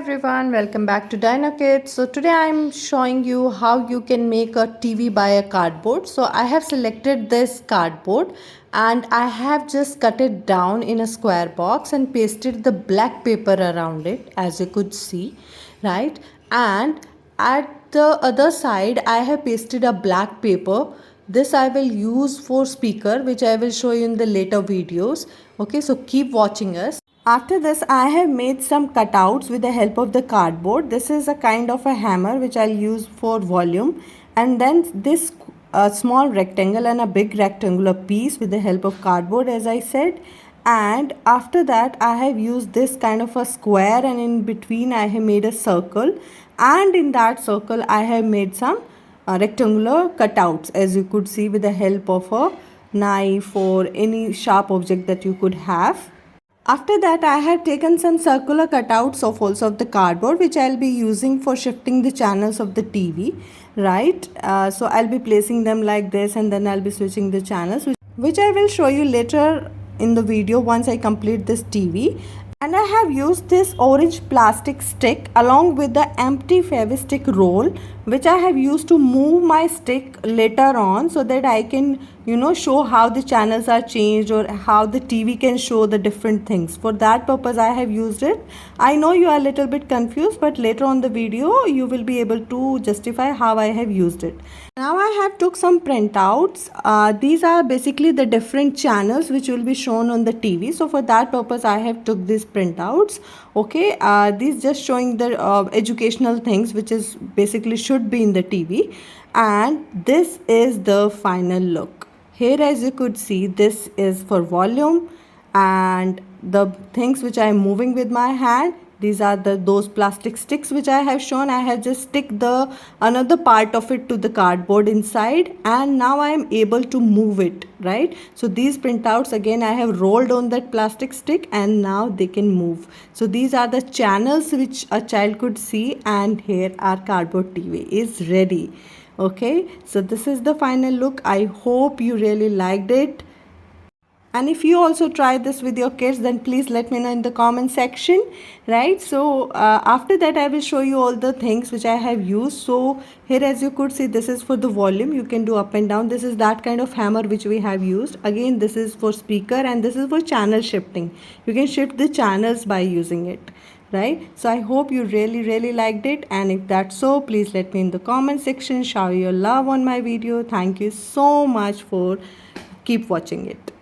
everyone, welcome back to Dino Kids. So today I'm showing you how you can make a TV by a cardboard. So I have selected this cardboard and I have just cut it down in a square box and pasted the black paper around it, as you could see, right? And at the other side I have pasted a black paper. This I will use for speaker, which I will show you in the later videos. Okay, so keep watching us. After this, I have made some cutouts with the help of the cardboard. This is a kind of a hammer which I'll use for volume, and then this small rectangle and a big rectangular piece with the help of cardboard, as I said. And after that, I have used this kind of a square, and in between I have made a circle, and in that circle I have made some rectangular cutouts, as you could see, with the help of a knife or any sharp object that you could have. After that, I have taken some circular cutouts of also of the cardboard, which I'll be using for shifting the channels of the TV, right? So I'll be placing them like this, and then I'll be switching the channels, which I will show you later in the video once I complete this TV. And I have used this orange plastic stick along with the empty Fevistick roll, which I have used to move my stick later on, so that I can show how the channels are changed or how the TV can show the different things. For that purpose I have used it. I know you are a little bit confused, but later on the video you will be able to justify how I have used it. Now I have took some printouts. These are basically the different channels which will be shown on the TV. So for that purpose I have took these printouts. Okay, these just showing the educational things which is basically should be in the TV. And this is the final look. Here, as you could see, this is for volume, and the things which I am moving with my hand, these are those plastic sticks which I have shown. I have just stick the another part of it to the cardboard inside, and now I am able to move it, right? So these printouts, again I have rolled on that plastic stick, and now they can move. So these are the channels which a child could see, and here our cardboard TV is ready. Okay, so this is the final look. I hope you really liked it, and if you also try this with your kids, then please let me know in the comment section, right? So after that I will show you all the things which I have used. So here, as you could see, this is for the volume. You can do up and down. This is that kind of hammer which we have used. Again, this is for speaker, and this is for channel shifting. You can shift the channels by using it, right? So I hope you really liked it, and if that's so, please let me in the comment section, shower your love on my video. Thank you so much for keep watching it.